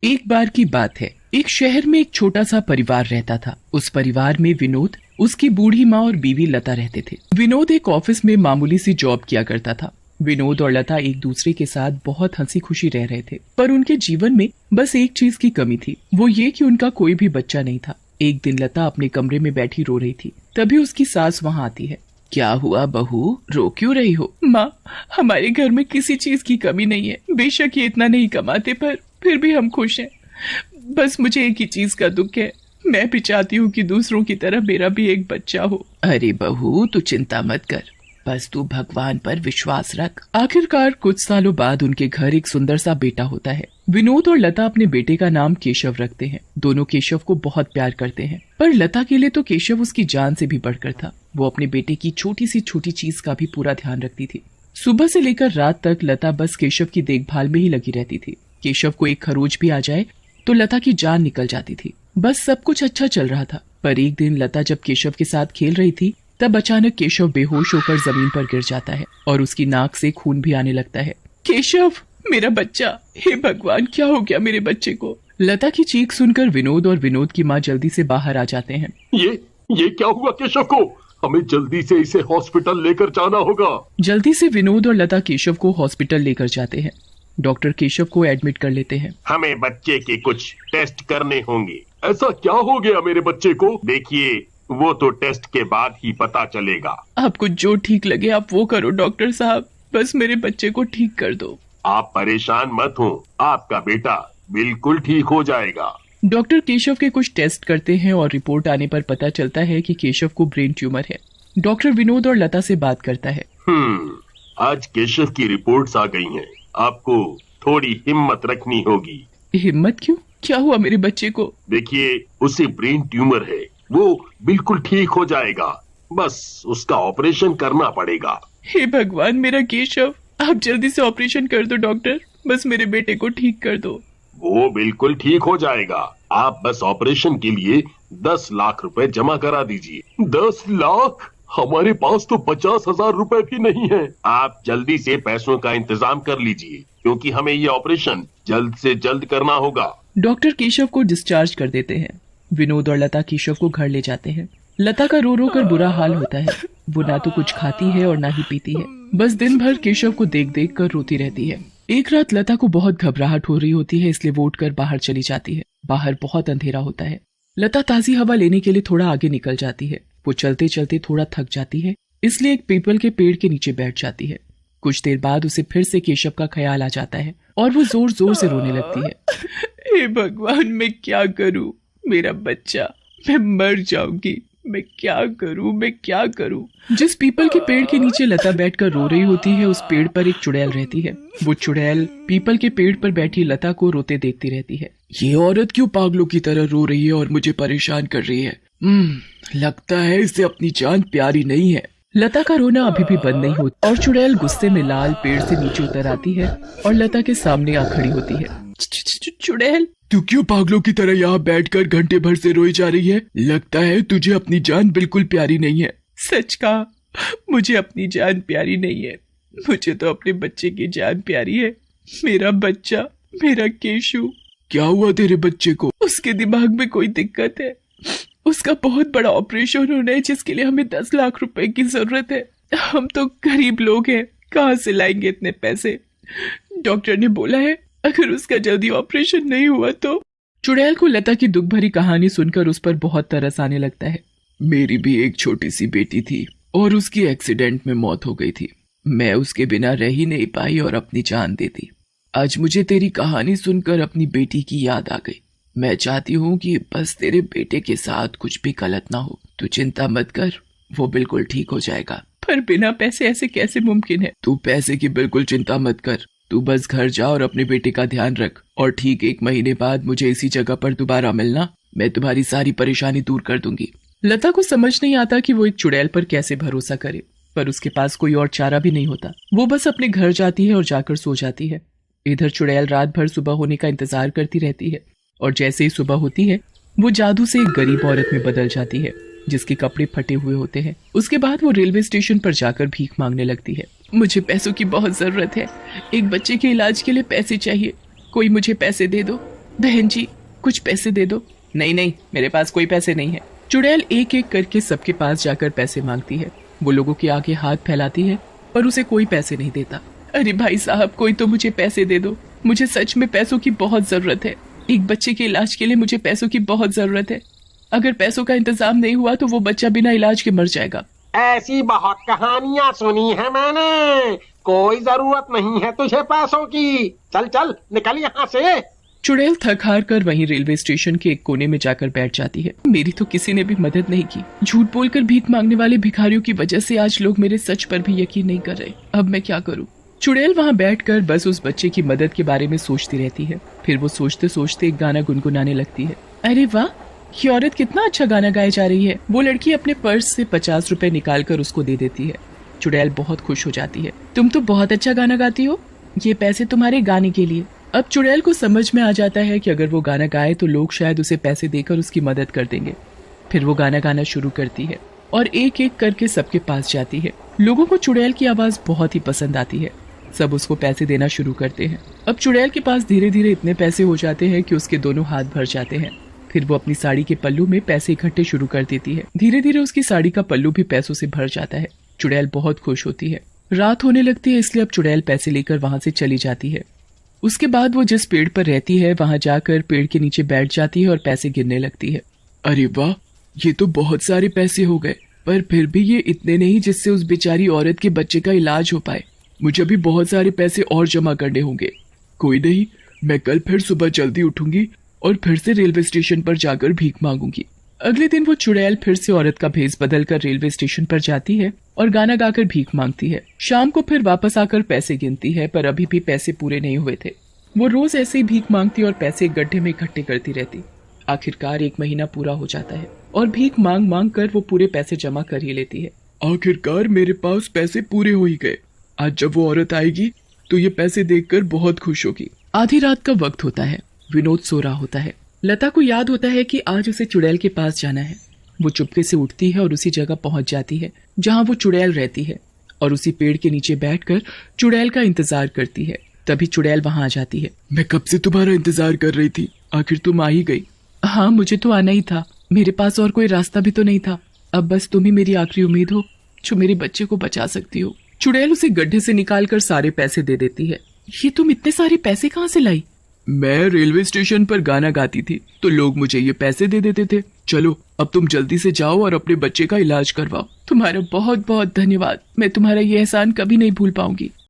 एक बार की बात है, एक शहर में एक छोटा सा परिवार रहता था। उस परिवार में विनोद, उसकी बूढ़ी माँ और बीवी लता रहते थे। विनोद एक ऑफिस में मामूली सी जॉब किया करता था। विनोद और लता एक दूसरे के साथ बहुत हंसी खुशी रह रहे थे, पर उनके जीवन में बस एक चीज की कमी थी, वो ये कि उनका कोई भी बच्चा नहीं था। एक दिन लता अपने कमरे में बैठी रो रही थी, तभी उसकी सास वहाँ आती है। क्या हुआ बहू, रो क्यों रही हो? माँ, हमारे घर में किसी चीज की कमी नहीं है। बेशक ये इतना नहीं कमाते, पर फिर भी हम खुश हैं। बस मुझे एक ही चीज का दुख है, मैं भी चाहती हूँ कि दूसरों की तरह मेरा भी एक बच्चा हो। अरे बहू, तू चिंता मत कर, बस तू भगवान पर विश्वास रख। आखिरकार कुछ सालों बाद उनके घर एक सुंदर सा बेटा होता है। विनोद और लता अपने बेटे का नाम केशव रखते हैं। दोनों केशव को बहुत प्यार करते हैं, पर लता के लिए तो केशव उसकी जान से भी बढ़कर था। वो अपने बेटे की छोटी सी छोटी चीज का भी पूरा ध्यान रखती थी। सुबह से लेकर रात तक लता बस केशव की देखभाल में ही लगी रहती थी। केशव को एक खरोच भी आ जाए तो लता की जान निकल जाती थी। बस सब कुछ अच्छा चल रहा था, पर एक दिन लता जब केशव के साथ खेल रही थी, तब अचानक केशव बेहोश होकर जमीन पर गिर जाता है और उसकी नाक से खून भी आने लगता है। केशव, मेरा बच्चा! हे भगवान, क्या हो गया मेरे बच्चे को? लता की चीख सुनकर विनोद और विनोद की माँ जल्दी से बाहर आ जाते हैं। ये क्या हुआ केशव को? हमें जल्दी से इसे हॉस्पिटल लेकर जाना होगा। जल्दी से विनोद और लता केशव को हॉस्पिटल लेकर जाते हैं। डॉक्टर केशव को एडमिट कर लेते हैं। हमें बच्चे के कुछ टेस्ट करने होंगे। ऐसा क्या हो गया मेरे बच्चे को? देखिए, वो तो टेस्ट के बाद ही पता चलेगा। आपको जो ठीक लगे आप वो करो डॉक्टर साहब, बस मेरे बच्चे को ठीक कर दो। आप परेशान मत हो, आपका बेटा बिल्कुल ठीक हो जाएगा। डॉक्टर केशव के कुछ टेस्ट करते हैं और रिपोर्ट आने पर पता चलता है कि केशव को ब्रेन ट्यूमर है। डॉक्टर विनोद और लता से बात करता है। आज केशव की रिपोर्ट्स आ गई हैं। आपको थोड़ी हिम्मत रखनी होगी। हिम्मत क्यों? क्या हुआ मेरे बच्चे को? देखिए, उसे ब्रेन ट्यूमर है, वो बिल्कुल ठीक हो जाएगा। बस उसका ऑपरेशन करना पड़ेगा। हे भगवान, मेरा केशव, आप जल्दी से ऑपरेशन कर दो डॉक्टर, बस मेरे बेटे को ठीक कर दो। वो बिल्कुल ठीक हो जाएगा। आप बस ऑपरेशन के लिए 10 लाख रुपए जमा करा दीजिए। 10 लाख? हमारे पास तो 50,000 रुपए भी नहीं है। आप जल्दी से पैसों का इंतजाम कर लीजिए, क्योंकि हमें ये ऑपरेशन जल्द से जल्द करना होगा। डॉक्टर केशव को डिस्चार्ज कर देते हैं। विनोद और लता केशव को घर ले जाते हैं। लता का रो रो कर बुरा हाल होता है। वो ना तो कुछ खाती है और ना ही पीती है, बस दिन भर केशव को देख देख कर रोती रहती है। एक रात लता को बहुत घबराहट हो रही होती है, इसलिए वो उठकर बाहर चली जाती है। बाहर बहुत अंधेरा होता है। लता ताजी हवा लेने के लिए थोड़ा आगे निकल जाती है। वो चलते चलते थोड़ा थक जाती है, इसलिए एक पीपल के पेड़ के नीचे बैठ जाती है। कुछ देर बाद उसे फिर से केशव का ख्याल आ जाता है और वो जोर जोर से रोने लगती है। हे भगवान, मैं क्या करूं? मेरा बच्चा, मैं मर जाऊंगी। मैं क्या करूं, मैं क्या करूं? जिस पीपल के पेड़ के नीचे लता बैठकर रो रही होती है, उस पेड़ पर एक चुड़ैल रहती है। वो चुड़ैल पीपल के पेड़ पर बैठी लता को रोते देखती रहती है। ये औरत क्यों पागलों की तरह रो रही है और मुझे परेशान कर रही है? लगता है इसे अपनी जान प्यारी नहीं है। लता का रोना अभी भी बंद नहीं होता और चुड़ैल गुस्से में लाल पेड़ से नीचे उतर आती है और लता के सामने आ खड़ी होती है। चुड़ैल, तू क्यों पागलों की तरह यहाँ बैठकर घंटे भर से रोई जा रही है? लगता है तुझे अपनी जान बिल्कुल प्यारी नहीं है। सच कहा, मुझे अपनी जान प्यारी नहीं है। मुझे तो अपने बच्चे की जान प्यारी है। मेरा बच्चा, मेरा केशु। क्या हुआ तेरे बच्चे को? उसके दिमाग में कोई दिक्कत है। उसका बहुत बड़ा ऑपरेशन होना है, जिसके लिए हमें 10 लाख रुपए की जरूरत है। हम तो गरीब लोग हैं, कहाँ से लाएंगे इतने पैसे? डॉक्टर ने बोला है अगर उसका जल्दी ऑपरेशन नहीं हुआ तो। चुड़ैल को लता की दुख भरी कहानी सुनकर उस पर बहुत तरस आने लगता है। मेरी भी एक छोटी सी बेटी थी और उसकी एक्सीडेंट में मौत हो गई थी। मैं उसके बिना रह ही नहीं पाई और अपनी जान दे दी। आज मुझे तेरी कहानी सुनकर अपनी बेटी की याद आ गई। मैं चाहती हूँ कि बस तेरे बेटे के साथ कुछ भी गलत ना हो। तू चिंता मत कर, वो बिल्कुल ठीक हो जाएगा। पर बिना पैसे ऐसे कैसे मुमकिन है? तू पैसे की बिल्कुल चिंता मत कर। तू बस घर जा और अपने बेटे का ध्यान रख और ठीक 1 महीने बाद मुझे इसी जगह पर दोबारा मिलना। मैं तुम्हारी सारी परेशानी दूर कर दूंगी। लता को समझ नहीं आता कि वो एक चुड़ैल पर कैसे भरोसा करे, पर उसके पास कोई और चारा भी नहीं होता। वो बस अपने घर जाती है और जाकर सो जाती है। इधर चुड़ैल रात भर सुबह होने का इंतजार करती रहती है और जैसे ही सुबह होती है वो जादू से एक गरीब औरत में बदल जाती है, जिसके कपड़े फटे हुए होते हैं। उसके बाद वो रेलवे स्टेशन पर जाकर भीख मांगने लगती है। मुझे पैसों की बहुत जरूरत है। एक बच्चे के इलाज के लिए पैसे चाहिए। कोई मुझे पैसे दे दो। बहन जी कुछ पैसे दे दो। नहीं नहीं, मेरे पास कोई पैसे नहीं है। चुड़ैल एक एक करके सबके पास जाकर पैसे मांगती है। वो लोगों के आगे हाथ फैलाती है पर उसे कोई पैसे नहीं देता। अरे भाई साहब, कोई तो मुझे पैसे दे दो, मुझे सच में पैसों की बहुत जरूरत है। एक बच्चे के इलाज के लिए मुझे पैसों की बहुत जरूरत है। अगर पैसों का इंतजाम नहीं हुआ तो वो बच्चा बिना इलाज के मर जाएगा। ऐसी बहुत कहानियां सुनी है मैंने, कोई जरूरत नहीं है तुझे पैसों की। चल चल निकल यहाँ से। चुड़ैल थक हार कर वहीं रेलवे स्टेशन के एक कोने में जाकर बैठ जाती है। मेरी तो किसी ने भी मदद नहीं की। झूठ बोलकर भीख मांगने वाले भिखारियों की वजह से आज लोग मेरे सच पर भी यकीन नहीं कर रहे। अब मैं क्या करूं? चुड़ैल वहां बैठकर बस उस बच्चे की मदद के बारे में सोचती रहती है। फिर वो सोचते सोचते एक गाना गुनगुनाने लगती है। अरे वाह, ये औरत कितना अच्छा गाना गाए जा रही है। वो लड़की अपने पर्स से 50 रुपए निकाल कर उसको दे देती है। चुड़ैल बहुत खुश हो जाती है। तुम तो बहुत अच्छा गाना गाती हो, ये पैसे तुम्हारे गाने के लिए। अब चुड़ैल को समझ में आ जाता है कि अगर वो गाना गाए तो लोग शायद उसे पैसे देकर उसकी मदद कर देंगे। फिर वो गाना गाना शुरू करती है और एक एक करके सबके पास जाती है। लोगों को चुड़ैल की आवाज बहुत ही पसंद आती है। सब उसको पैसे देना शुरू करते हैं। अब चुड़ैल के पास धीरे धीरे इतने पैसे हो जाते हैं कि उसके दोनों हाथ भर जाते हैं। फिर वो अपनी साड़ी के पल्लू में पैसे इकट्ठे शुरू कर देती है। धीरे धीरे उसकी साड़ी का पल्लू भी पैसों से भर जाता है। चुड़ैल बहुत खुश होती है। रात होने लगती है, इसलिए अब चुड़ैल पैसे लेकर वहां से चली जाती है। उसके बाद वो जिस पेड़ पर रहती है वहां जाकर पेड़ के नीचे बैठ जाती है और पैसे गिनने लगती है। अरे वाह, ये तो बहुत सारे पैसे हो गए, पर फिर भी ये इतने नहीं जिससे उस बेचारी औरत के बच्चे का इलाज हो पाए। मुझे अभी बहुत सारे पैसे और जमा करने होंगे। कोई नहीं, मैं कल फिर सुबह जल्दी उठूंगी और फिर से रेलवे स्टेशन पर जाकर भीख मांगूंगी। अगले दिन वो चुड़ैल फिर से औरत का भेष बदलकर रेलवे स्टेशन पर जाती है और गाना गाकर भीख मांगती है। शाम को फिर वापस आकर पैसे गिनती है, पर अभी भी पैसे पूरे नहीं हुए थे। वो रोज ऐसे ही भीख मांगती और पैसे एक गड्ढे में इकट्ठे करती रहती। आखिरकार 1 महीना पूरा हो जाता है और भीख मांग मांग कर वो पूरे पैसे जमा कर ही लेती है। आखिरकार मेरे पास पैसे पूरे हो ही गए। आज जब वो औरत आएगी तो ये पैसे देखकर बहुत खुश होगी। आधी रात का वक्त होता है। विनोद सो रहा होता है। लता को याद होता है कि आज उसे चुड़ैल के पास जाना है। वो चुपके से उठती है और उसी जगह पहुंच जाती है जहां वो चुड़ैल रहती है और उसी पेड़ के नीचे बैठकर चुड़ैल का इंतजार करती है। तभी चुड़ैल वहां आ जाती है। मैं कब से तुम्हारा इंतजार कर रही थी, आखिर तुम आ ही गई। हाँ, मुझे तो आना ही था। मेरे पास और कोई रास्ता भी तो नहीं था। अब बस तुम ही मेरी आखिरी उम्मीद हो जो मेरे बच्चे को बचा सकती हो। चुड़ैल उसे गड्ढे से निकालकर सारे पैसे दे देती है। ये तुम इतने सारे पैसे कहाँ से लाई? मैं रेलवे स्टेशन पर गाना गाती थी तो लोग मुझे ये पैसे दे देते थे। चलो अब तुम जल्दी से जाओ और अपने बच्चे का इलाज करवाओ। तुम्हारा बहुत बहुत धन्यवाद। मैं तुम्हारा ये एहसान कभी नहीं भूल पाऊंगी।